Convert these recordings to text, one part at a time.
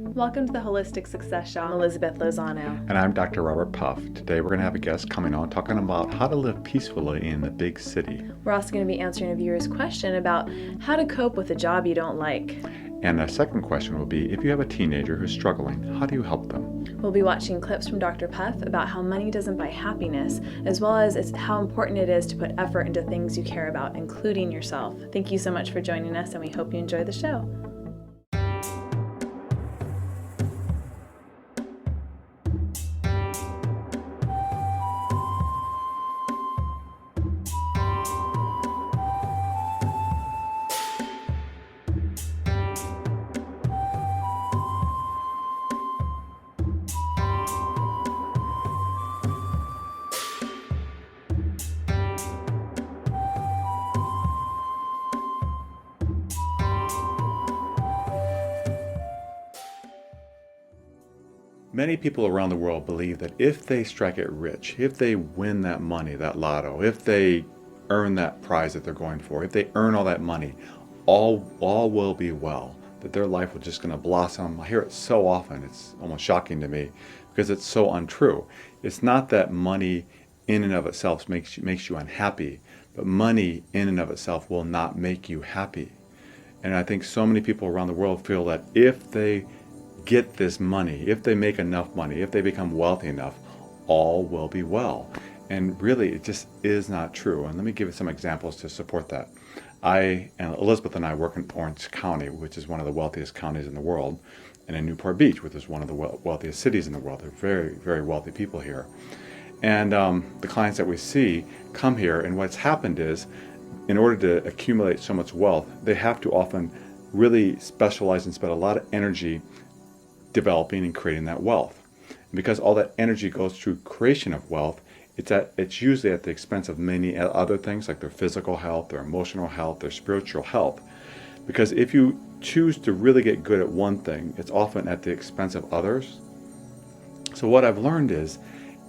Welcome to the Holistic Success Show. I'm Elizabeth Lozano. And I'm Dr. Robert Puff. Today we're going to have a guest coming on talking about how to live peacefully in the big city. We're also going to be answering a viewer's question about how to cope with a job you don't like. And the second question will be, if you have a teenager who's struggling, how do you help them? We'll be watching clips from Dr. Puff about how money doesn't buy happiness, as well as how important it is to put effort into things you care about, including yourself. Thank you so much for joining us, and we hope you enjoy the show. Many people around the world believe that if they strike it rich, if they win that money, that lotto, if they earn that prize that they're going for, if they earn all that money, all will be well, that their life is just going to blossom. I hear it so often, it's almost shocking to me because it's so untrue. It's not that money in and of itself makes you unhappy, but money in and of itself will not make you happy. And I think so many people around the world feel that if they get this money, if they make enough money, if they become wealthy enough, all will be well. And really, it just is not true. And let me give you some examples to support that. Elizabeth and I work in Orange County, which is one of the wealthiest counties in the world, and in Newport Beach, which is one of the wealthiest cities in the world. They're very, very wealthy people here. And the clients that we see come here, and what's happened is, in order to accumulate so much wealth, they have to often really specialize and spend a lot of energy developing and creating that wealth. And because all that energy goes through creation of wealth, it's usually at the expense of many other things like their physical health, their emotional health, their spiritual health. Because if you choose to really get good at one thing, it's often at the expense of others. So what I've learned is,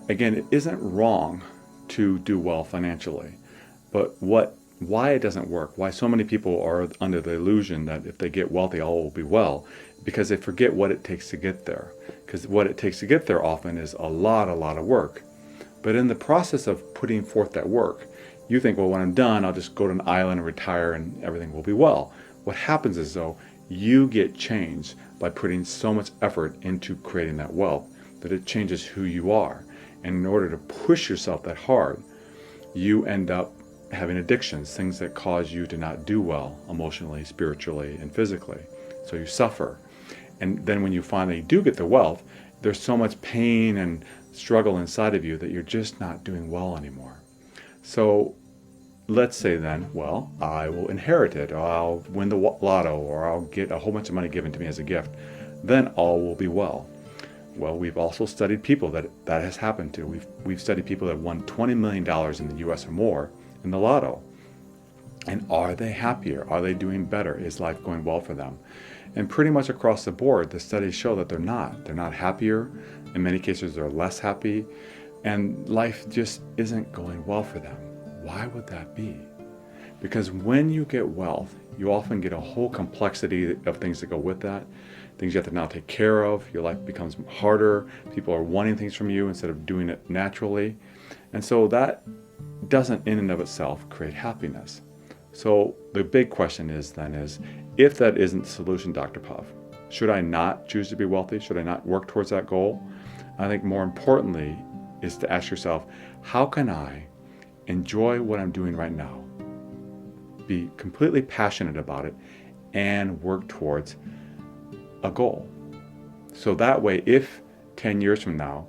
again, it isn't wrong to do well financially, but why it doesn't work, why so many people are under the illusion that if they get wealthy, all will be well, because they forget what it takes to get there. Because what it takes to get there often is a lot of work. But in the process of putting forth that work, you think, well, when I'm done, I'll just go to an island and retire and everything will be well. What happens is, though, you get changed by putting so much effort into creating that wealth that it changes who you are. And in order to push yourself that hard, you end up having addictions, things that cause you to not do well emotionally, spiritually, and physically. So you suffer. And then when you finally do get the wealth, there's so much pain and struggle inside of you that you're just not doing well anymore. So let's say then, well, I will inherit it, or I'll win the lotto, or I'll get a whole bunch of money given to me as a gift. Then all will be well. Well, we've also studied people that has happened to. We've studied people that won $20 million in the U.S. or more in the lotto. And are they happier? Are they doing better? Is life going well for them? And pretty much across the board, the studies show that they're not. They're not happier. In many cases, they're less happy. And life just isn't going well for them. Why would that be? Because when you get wealth, you often get a whole complexity of things that go with that. Things you have to now take care of. Your life becomes harder. People are wanting things from you instead of doing it naturally. And so that doesn't in and of itself create happiness. So the big question is, if that isn't the solution, Dr. Puff, should I not choose to be wealthy? Should I not work towards that goal? I think more importantly is to ask yourself, how can I enjoy what I'm doing right now, be completely passionate about it, and work towards a goal? So that way, if 10 years from now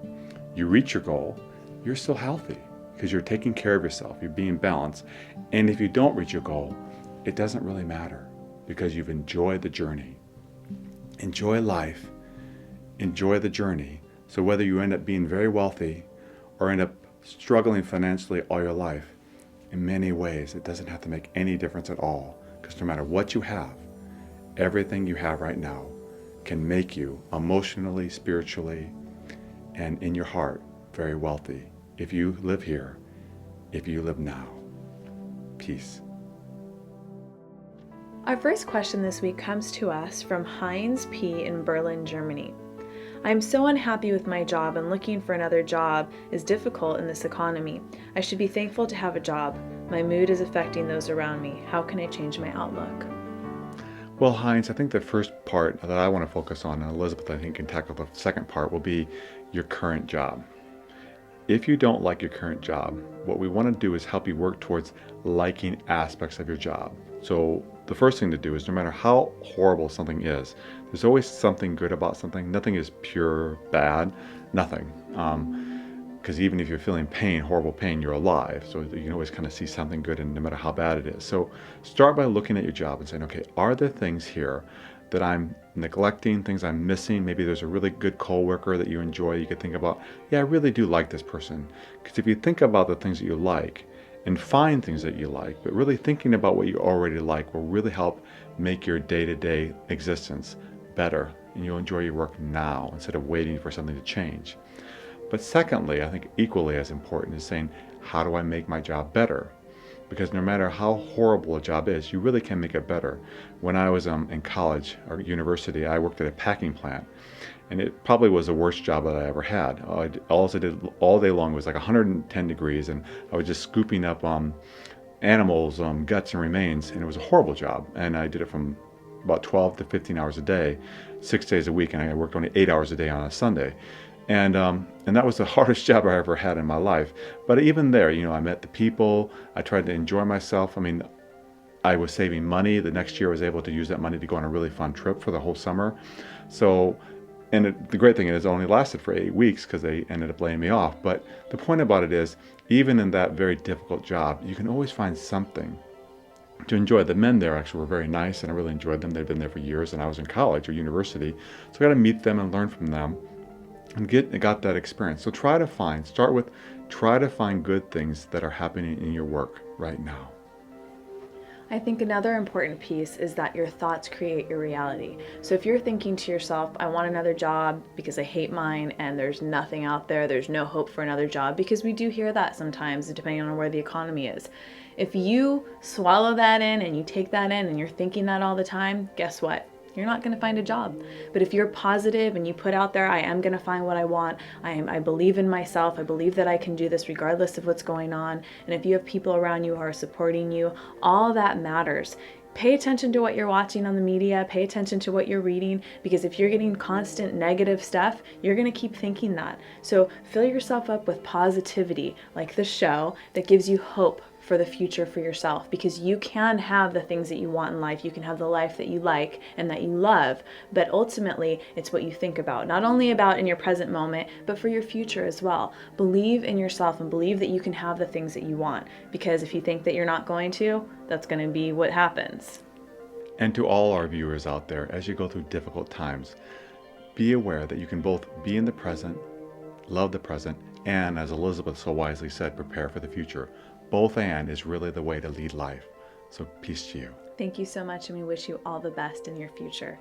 you reach your goal, you're still healthy because you're taking care of yourself, you're being balanced. And if you don't reach your goal, it doesn't really matter because you've enjoyed the journey. Enjoy life, enjoy the journey. So whether you end up being very wealthy or end up struggling financially all your life, in many ways, it doesn't have to make any difference at all. Because no matter what you have, everything you have right now can make you emotionally, spiritually, and in your heart very wealthy. If you live here, if you live now. Peace. Our first question this week comes to us from Heinz P. in Berlin, Germany. I am so unhappy with my job, and looking for another job is difficult in this economy. I should be thankful to have a job. My mood is affecting those around me. How can I change my outlook? Well, Heinz, I think the first part that I want to focus on, and Elizabeth, I think, can tackle the second part, will be your current job. If you don't like your current job, what we want to do is help you work towards liking aspects of your job. So the first thing to do is, no matter how horrible something is, there's always something good about something. Nothing is pure bad, nothing. Because even if you're feeling pain, horrible pain, you're alive. So you can always kind of see something good, and no matter how bad it is. So start by looking at your job and saying, okay, are there things here that I'm neglecting, things I'm missing? Maybe there's a really good coworker that you enjoy. You could think about, yeah, I really do like this person. Because if you think about the things that you like and find things that you like, but really thinking about what you already like will really help make your day-to-day existence better, and you'll enjoy your work now instead of waiting for something to change. But secondly, I think equally as important is saying, how do I make my job better? Because no matter how horrible a job is, you really can make it better. When I was in college or university, I worked at a packing plant, and it probably was the worst job that I ever had. All I did all day long was like 110 degrees, and I was just scooping up animals, guts and remains, and it was a horrible job. And I did it from about 12 to 15 hours a day, 6 days a week, and I worked only 8 hours a day on a Sunday. And that was the hardest job I ever had in my life. But even there, I met the people. I tried to enjoy myself. I mean, I was saving money. The next year I was able to use that money to go on a really fun trip for the whole summer. So, the great thing is it only lasted for 8 weeks because they ended up laying me off. But the point about it is, even in that very difficult job, you can always find something to enjoy. The men there actually were very nice, and I really enjoyed them. They'd been there for years, and I was in college or university. So I got to meet them and learn from them and got that experience. So try to find good things that are happening in your work right now. I think another important piece is that your thoughts create your reality. So if you're thinking to yourself, I want another job because I hate mine and there's nothing out there, there's no hope for another job, because we do hear that sometimes depending on where the economy is. If you swallow that in and you take that in and you're thinking that all the time, guess what? You're not going to find a job. But if you're positive and you put out there, I am going to find what I want, I believe in myself, I believe that I can do this regardless of what's going on, and if you have people around you who are supporting you, all that matters. Pay attention to what you're watching on the media, pay attention to what you're reading, because if you're getting constant negative stuff, you're going to keep thinking that. So fill yourself up with positivity, like the show, that gives you hope for the future for yourself, because you can have the things that you want in life. You can have the life that you like and that you love, but ultimately it's what you think about, not only about in your present moment, but for your future as well. Believe in yourself and believe that you can have the things that you want, because if you think that you're not going to, that's going to be what happens. And to all our viewers out there, as you go through difficult times, be aware that you can both be in the present, love the present, and, as Elizabeth so wisely said, prepare for the future. Both and is really the way to lead life. So peace to you. Thank you so much, and we wish you all the best in your future.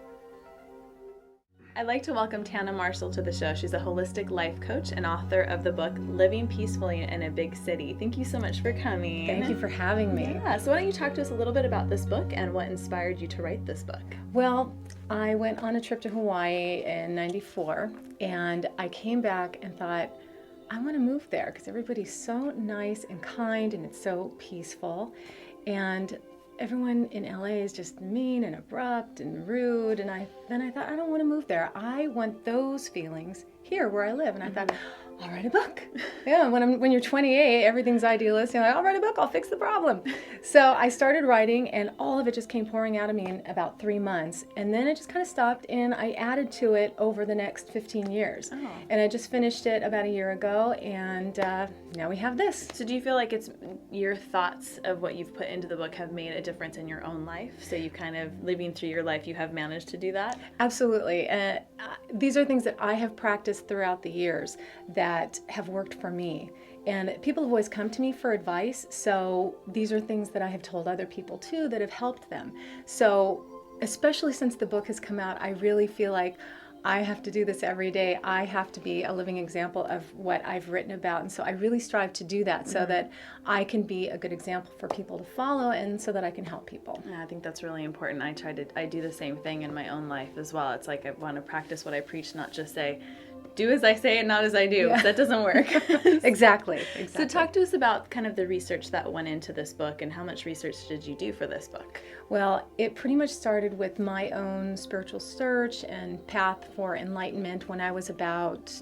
I'd like to welcome Tanna Marshall to the show. She's a holistic life coach and author of the book Living Peacefully in a Big City. Thank you so much for coming. Thank you for having me. Yeah, so why don't you talk to us a little bit about this book and what inspired you to write this book? Well, I went on a trip to Hawaii in '94, and I came back and thought, I want to move there because everybody's so nice and kind and it's so peaceful, and everyone in LA is just mean and abrupt and rude, and then I thought, I don't want to move there. I want those feelings here where I live. And I thought, I'll write a book. Yeah, when you're 28, everything's idealistic. Like, I'll write a book, I'll fix the problem. So I started writing, and all of it just came pouring out of me in about 3 months. And then it just kind of stopped, and I added to it over the next 15 years. Oh. And I just finished it about a year ago, and now we have this. So do you feel like it's your thoughts of what you've put into the book have made a difference in your own life? So you kind of, living through your life, you have managed to do that? Absolutely. These are things that I have practiced throughout the years that have worked for me. And people have always come to me for advice, so these are things that I have told other people too that have helped them. So especially since the book has come out, I really feel like I have to do this every day. I have to be a living example of what I've written about. And so I really strive to do that so that I can be a good example for people to follow and so that I can help people. Yeah, I think that's really important. I do the same thing in my own life as well. It's like I want to practice what I preach, not just say, do as I say and not as I do. Yeah. That doesn't work. Exactly. So talk to us about kind of the research that went into this book, and how much research did you do for this book? Well, it pretty much started with my own spiritual search and path for enlightenment when I was about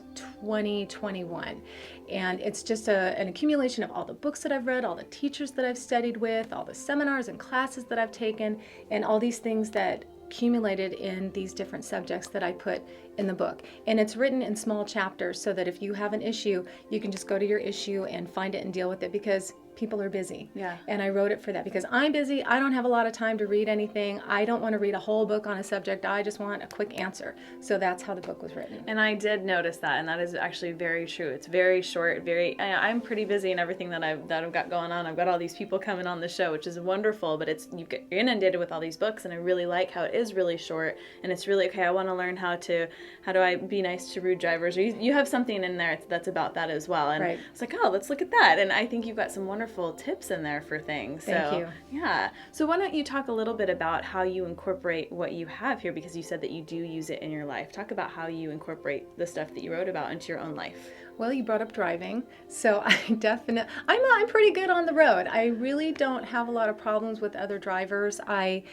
21. And it's just an accumulation of all the books that I've read, all the teachers that I've studied with, all the seminars and classes that I've taken, and all these things that accumulated in these different subjects that I put in the book. And it's written in small chapters so that if you have an issue, you can just go to your issue and find it and deal with it, because people are busy. Yeah. And I wrote it for that because I'm busy. I don't have a lot of time to read anything. I don't want to read a whole book on a subject. I just want a quick answer. So that's how the book was written. And I did notice that, and that is actually very true. It's very short, I'm pretty busy in everything that I've got going on. I've got all these people coming on the show, which is wonderful, but you're inundated with all these books, and I really like how it is really short, and it's really, okay, I want to learn how do I be nice to rude drivers, or you have something in there that's about that as well. And right. It's like, oh, let's look at that. And I think you've got some wonderful tips in there for things. Thank you. Yeah. So why don't you talk a little bit about how you incorporate what you have here, because you said that you do use it in your life. Talk about how you incorporate the stuff that you wrote about into your own life. Well, you brought up driving, so I'm pretty good on the road. I really don't have a lot of problems with other drivers. I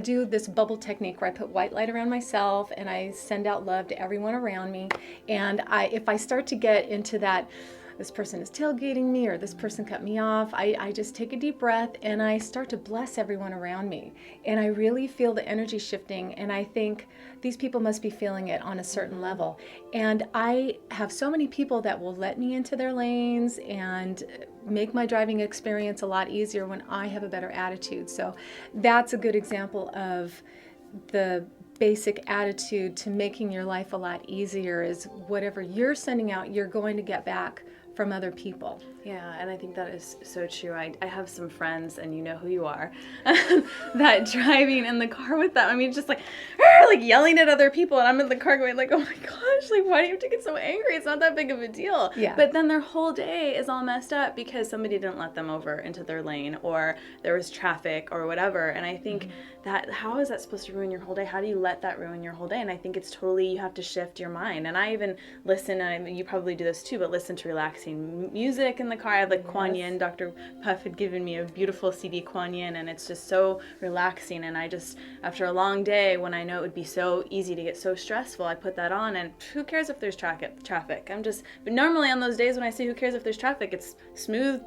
do this bubble technique where I put white light around myself and I send out love to everyone around me. And if I start to get into that, this person is tailgating me or this person cut me off, I just take a deep breath and I start to bless everyone around me. And I really feel the energy shifting, and I think these people must be feeling it on a certain level. And I have so many people that will let me into their lanes and make my driving experience a lot easier when I have a better attitude. So that's a good example of the basic attitude to making your life a lot easier, is whatever you're sending out, you're going to get back from other people. Yeah, and I think that is so true. I have some friends, and you know who you are, that driving in the car with them, I mean, just like yelling at other people, and I'm in the car going like, oh my gosh, like, why do you have to get so angry? It's not that big of a deal. Yeah. But then their whole day is all messed up because somebody didn't let them over into their lane, or there was traffic or whatever. And I think that, how is that supposed to ruin your whole day? How do you let that ruin your whole day? And I think it's totally, you have to shift your mind. And I even listen, and you probably do this too, but listen to relaxing music in the car. I have like Kuan Yin. Dr. Puff had given me a beautiful CD, Kuan Yin, and it's just so relaxing. And I just, after a long day, when I know it would be so easy to get so stressful, I put that on, and who cares if there's traffic? But normally on those days when I say who cares if there's traffic, it's smooth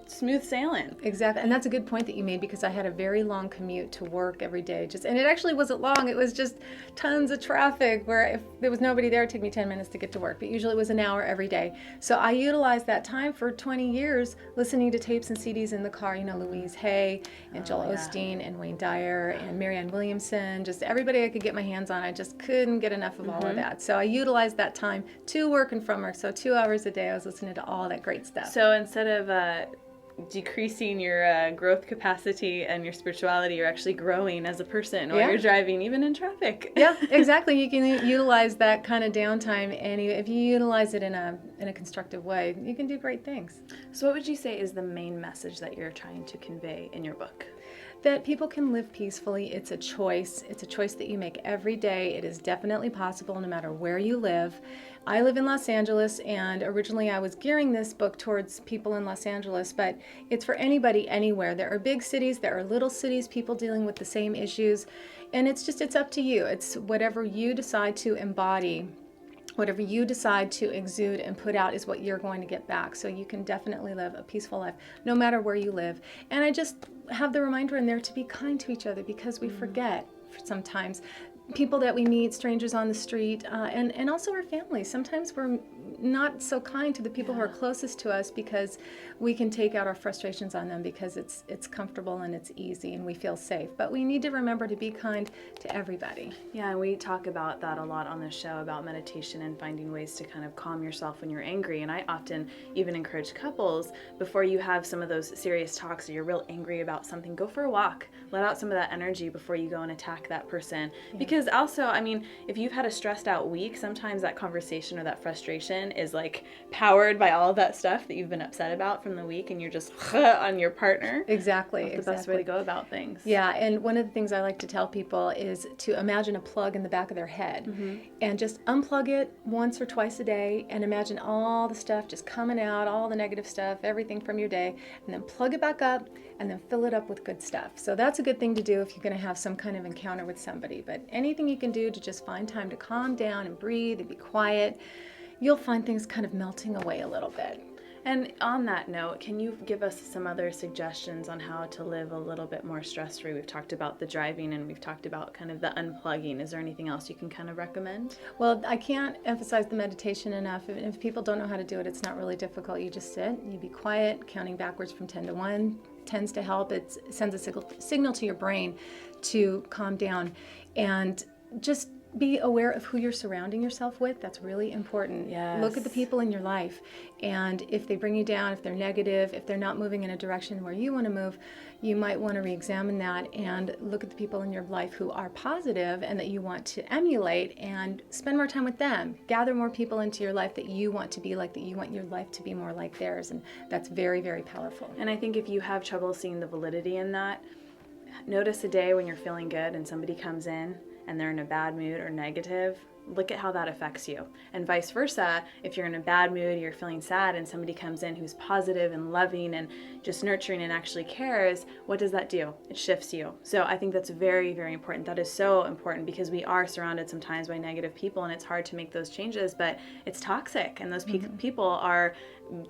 sailing. Exactly. And that's a good point that you made, because I had a very long commute to work every day. And it actually wasn't long. It was just tons of traffic where if there was nobody there, it'd take me 10 minutes to get to work. But usually it was an hour every day. So I utilized that time for 20 years listening to tapes and CDs in the car. You know, Louise Hay and Joel Osteen and Wayne Dyer and Marianne Williamson, just everybody I could get my hands on. I just couldn't get enough of all of that. So I utilized that time to work and from work. So 2 hours a day I was listening to all that great stuff. So instead of decreasing your growth capacity and your spirituality, you're actually growing as a person while you're driving, even in traffic. Yeah, exactly. You can utilize that kind of downtime, and if you utilize it in a constructive way, you can do great things. So what would you say is the main message that you're trying to convey in your book? That people can live peacefully. It's a choice. It's a choice that you make every day. It is definitely possible no matter where you live. I live in Los Angeles, and originally I was gearing this book towards people in Los Angeles, but it's for anybody anywhere. There are big cities, there are little cities, people dealing with the same issues, and it's up to you. It's whatever you decide to embody. Whatever you decide to exude and put out is what you're going to get back. So you can definitely live a peaceful life no matter where you live. And I just have the reminder in there to be kind to each other, because we forget sometimes. People that we meet, strangers on the street, and also our families. Sometimes we're not so kind to the people who are Yeah. closest to us, because we can take out our frustrations on them because it's comfortable and it's easy and we feel safe. But we need to remember to be kind to everybody. Yeah, and we talk about that a lot on the show, about meditation and finding ways to kind of calm yourself when you're angry. And I often even encourage couples, before you have some of those serious talks or you're real angry about something, go for a walk. Let out some of that energy before you go and attack that person. Yeah. Because also, I mean, if you've had a stressed out week, sometimes that conversation or that frustration is like powered by all of that stuff that you've been upset about from the week, and you're just on your partner. Exactly. That's the best way to go about things. Yeah, and one of the things I like to tell people is to imagine a plug in the back of their head, and just unplug it once or twice a day, and imagine all the stuff just coming out, all the negative stuff, everything from your day, and then plug it back up, and then fill it up with good stuff. So that's a good thing to do if you're going to have some kind of encounter with somebody. But anything you can do to just find time to calm down and breathe and be quiet, you'll find things kind of melting away a little bit. And on that note, can you give us some other suggestions on how to live a little bit more stress-free? We've talked about the driving and we've talked about kind of the unplugging. Is there anything else you can kind of recommend? Well, I can't emphasize the meditation enough. If people don't know how to do it, it's not really difficult. You just sit, you be quiet, counting backwards from 10 to 1 tends to help. It sends a signal to your brain to calm down, and just be aware of who you're surrounding yourself with. That's really important. Yes. Look at the people in your life, and if they bring you down, if they're negative, if they're not moving in a direction where you want to move, you might want to re-examine that and look at the people in your life who are positive and that you want to emulate, and spend more time with them. Gather more people into your life that you want to be like, that you want your life to be more like theirs, and that's very, very powerful. And I think if you have trouble seeing the validity in that, notice a day when you're feeling good and somebody comes in and they're in a bad mood or negative. Look at how that affects you. And vice versa, if you're in a bad mood, you're feeling sad, and somebody comes in who's positive and loving and just nurturing and actually cares, what does that do? It shifts you. So I think that's very, very important. That is so important, because we are surrounded sometimes by negative people, and it's hard to make those changes, but it's toxic, and those people are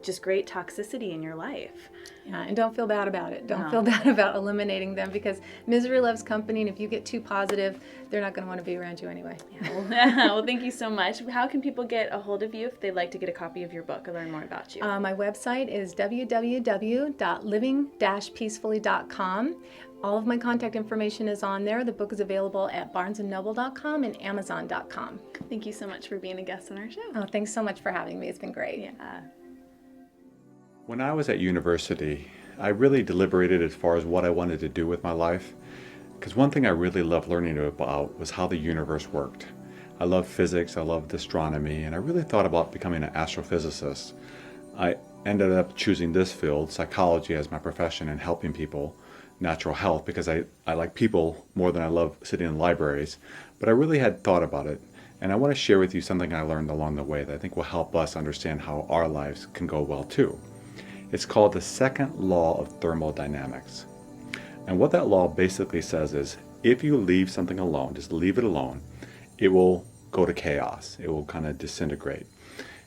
just great toxicity in your life. Yeah, and don't feel bad about it. Don't No. feel bad about eliminating them, because misery loves company, and if you get too positive, they're not going to want to be around you anyway. Yeah. Well, thank you so much. How can people get a hold of you if they'd like to get a copy of your book or learn more about you? My website is www.living-peacefully.com. All of my contact information is on there. The book is available at barnesandnoble.com and amazon.com. Thank you so much for being a guest on our show. Oh, thanks so much for having me. It's been great. Yeah. When I was at university, I really deliberated as far as what I wanted to do with my life, because one thing I really loved learning about was how the universe worked. I loved physics, I loved astronomy, and I really thought about becoming an astrophysicist. I ended up choosing this field, psychology, as my profession, and helping people, natural health, because I like people more than I love sitting in libraries. But I really had thought about it, and I want to share with you something I learned along the way that I think will help us understand how our lives can go well too. It's called the Second Law of Thermodynamics. And what that law basically says is, if you leave something alone, just leave it alone, it will go to chaos. It will kind of disintegrate.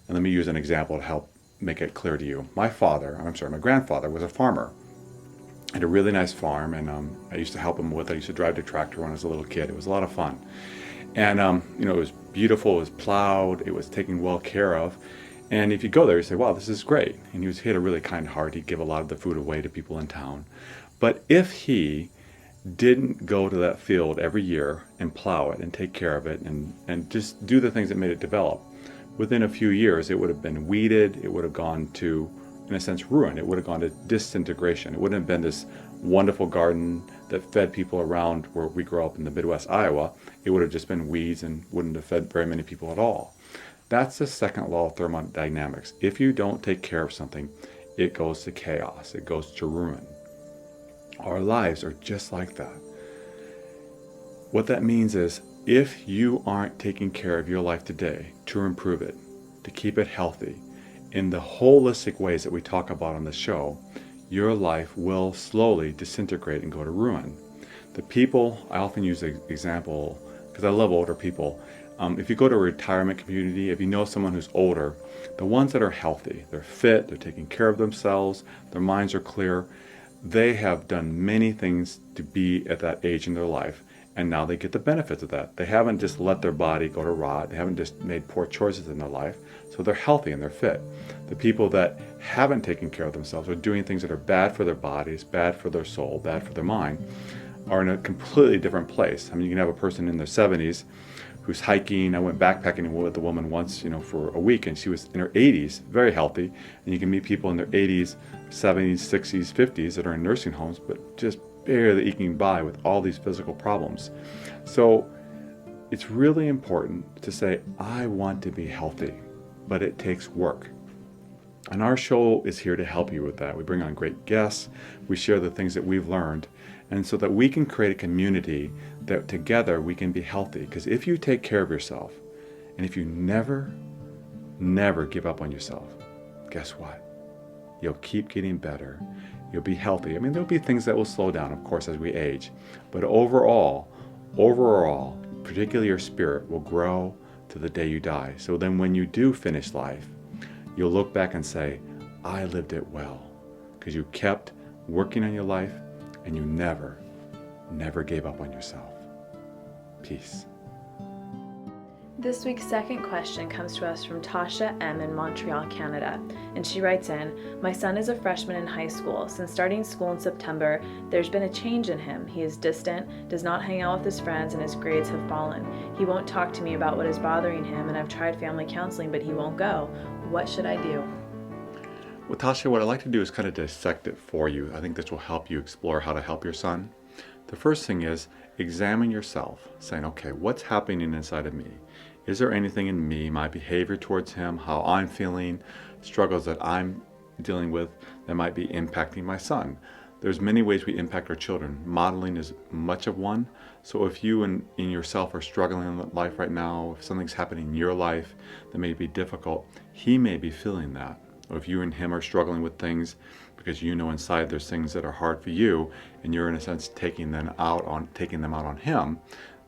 And let me use an example to help make it clear to you. My grandfather was a farmer. Had a really nice farm, and I used to help him with it. I used to drive the tractor when I was a little kid. It was a lot of fun. And it was beautiful, it was plowed, it was taken well care of. And if you go there, you say, wow, this is great. And he had a really kind heart. He'd give a lot of the food away to people in town. But if he didn't go to that field every year and plow it and take care of it and just do the things that made it develop, within a few years, it would have been weeded. It would have gone to, in a sense, ruin. It would have gone to disintegration. It wouldn't have been this wonderful garden that fed people around where we grew up in the Midwest, Iowa. It would have just been weeds and wouldn't have fed very many people at all. That's the second law of thermodynamics. If you don't take care of something, it goes to chaos. It goes to ruin. Our lives are just like that. What that means is, if you aren't taking care of your life today to improve it, to keep it healthy, in the holistic ways that we talk about on the show, your life will slowly disintegrate and go to ruin. The people, I often use the example, because I love older people. If you go to a retirement community, if you know someone who's older, the ones that are healthy, they're fit, they're taking care of themselves, their minds are clear, they have done many things to be at that age in their life, And now they get the benefits of that. They haven't just let their body go to rot. They haven't just made poor choices in their life. So they're healthy and they're fit. The people that haven't taken care of themselves or doing things that are bad for their bodies, bad for their soul, bad for their mind, are in a completely different place. I mean, you can have a person in their 70s who's hiking. I went backpacking with a woman once, for a week, and she was in her 80s, very healthy. And you can meet people in their 80s, 70s, 60s, 50s that are in nursing homes, but just barely eking by with all these physical problems. So it's really important to say, I want to be healthy, but it takes work. And our show is here to help you with that. We bring on great guests, we share the things that we've learned, and so that we can create a community that together we can be healthy. Because if you take care of yourself, and if you never give up on yourself, guess what? You'll keep getting better. You'll be healthy. I mean, there'll be things that will slow down, of course, as we age. But overall, particularly your spirit will grow to the day you die. So then when you do finish life, you'll look back and say, I lived it well. Because you kept working on your life and you never gave up on yourself. Peace. This week's second question comes to us from Tasha M. in Montreal, Canada, and she writes in, my son is a freshman in high school. Since starting school in September, there's been a change in him. He is distant, does not hang out with his friends, and his grades have fallen. He won't talk to me about what is bothering him, and I've tried family counseling, but he won't go. What should I do? Well, Tasha, what I'd like to do is kind of dissect it for you. I think this will help you explore how to help your son. The first thing is examine yourself, saying, okay, what's happening inside of me? Is there anything in me, my behavior towards him, how I'm feeling, struggles that I'm dealing with that might be impacting my son? There's many ways we impact our children. Modeling is much of one. So if you in yourself are struggling in life right now, if something's happening in your life that may be difficult, he may be feeling that. Or if you and him are struggling with things because you know inside there's things that are hard for you and you're in a sense taking them out on him,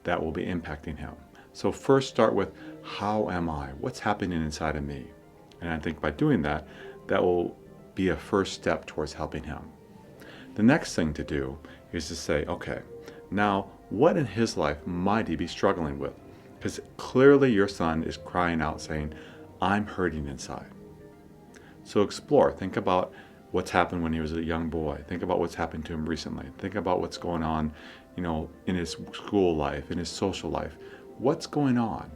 that will be impacting him. So first start with, how am I? What's happening inside of me? And I think by doing that, that will be a first step towards helping him. The next thing to do is to say, okay, now what in his life might he be struggling with? Because clearly your son is crying out saying, I'm hurting inside. So explore, think about what's happened when he was a young boy. Think about what's happened to him recently. Think about what's going on, in his school life, in his social life. What's going on?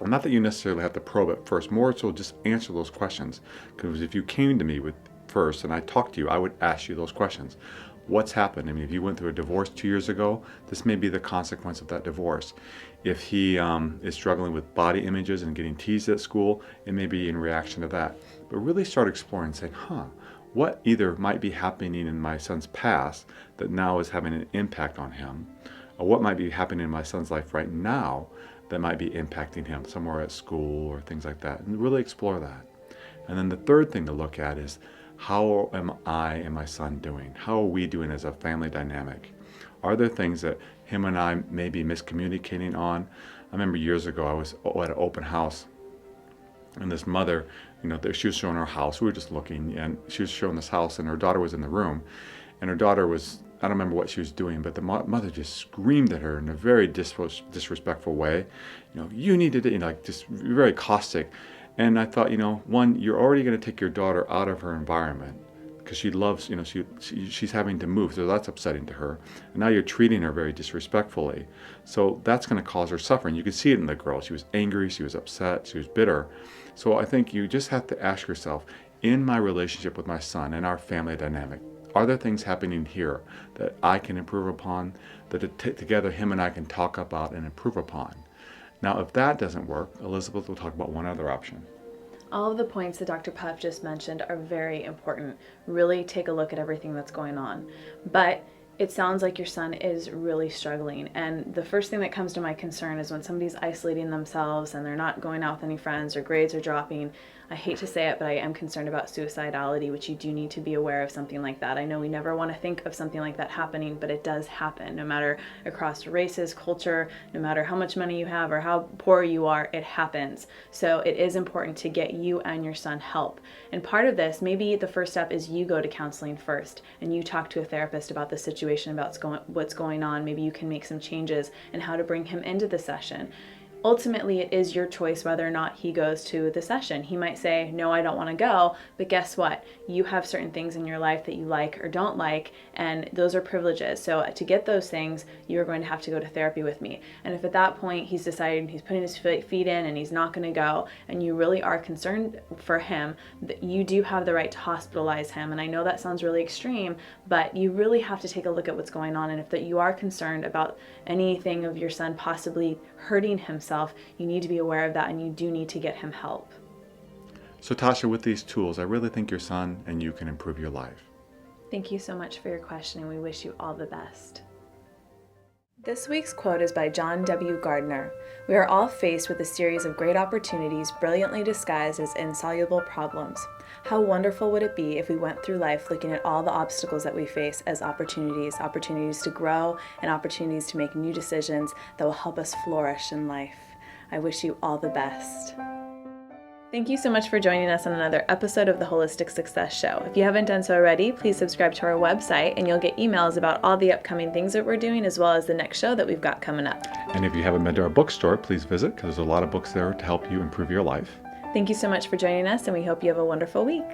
Not that you necessarily have to probe it first, more so just answer those questions. Because if you came to me first and I talked to you, I would ask you those questions. What's happened? I mean, if you went through a divorce 2 years ago, this may be the consequence of that divorce. If he is struggling with body images and getting teased at school, it may be in reaction to that. But really start exploring and saying, what either might be happening in my son's past that now is having an impact on him, or what might be happening in my son's life right now that might be impacting him somewhere at school or things like that, and really explore that. And then the third thing to look at is, how am I and my son doing? How are we doing as a family dynamic? Are there things that him and I may be miscommunicating on? I remember years ago I was at an open house, and this mother, she was showing her house. We were just looking, and she was showing this house, and her daughter was in the room, and her daughter was, I don't remember what she was doing, but the mother just screamed at her in a very disrespectful way. You need to, just very caustic. And I thought, one, you're already going to take your daughter out of her environment because she loves, she's having to move, so that's upsetting to her. And now you're treating her very disrespectfully. So that's going to cause her suffering. You could see it in the girl. She was angry, she was upset, she was bitter. So I think you just have to ask yourself, in my relationship with my son and our family dynamic, are there things happening here that I can improve upon, that together him and I can talk about and improve upon? Now, if that doesn't work, Elizabeth will talk about one other option. All of the points that Dr. Puff just mentioned are very important. Really take a look at everything that's going on. But it sounds like your son is really struggling. And the first thing that comes to my concern is when somebody's isolating themselves and they're not going out with any friends or grades are dropping. I hate to say it, but I am concerned about suicidality, which you do need to be aware of something like that. I know we never want to think of something like that happening, but it does happen. No matter across races, culture, no matter how much money you have or how poor you are, it happens. So it is important to get you and your son help. And part of this, maybe the first step is you go to counseling first and you talk to a therapist about the situation situation about what's going on. Maybe you can make some changes and how to bring him into the session. Ultimately, it is your choice whether or not he goes to the session. He might say, no, I don't want to go, but guess what? You have certain things in your life that you like or don't like, and those are privileges. So to get those things, you're going to have to go to therapy with me. And if at that point he's decided he's putting his feet in and he's not going to go, and you really are concerned for him, that you do have the right to hospitalize him. And I know that sounds really extreme, but you really have to take a look at what's going on. And if that you are concerned about anything of your son possibly hurting himself, you need to be aware of that, and you do need to get him help. So Tasha, with these tools, I really think your son and you can improve your life. Thank you so much for your question, and we wish you all the best. This week's quote is by John W. Gardner. We are all faced with a series of great opportunities brilliantly disguised as insoluble problems. How wonderful would it be if we went through life looking at all the obstacles that we face as opportunities to grow and opportunities to make new decisions that will help us flourish in life. I wish you all the best. Thank you so much for joining us on another episode of the Holistic Success Show. If you haven't done so already, please subscribe to our website and you'll get emails about all the upcoming things that we're doing, as well as the next show that we've got coming up. And if you haven't been to our bookstore, please visit, because there's a lot of books there to help you improve your life. Thank you so much for joining us, and we hope you have a wonderful week.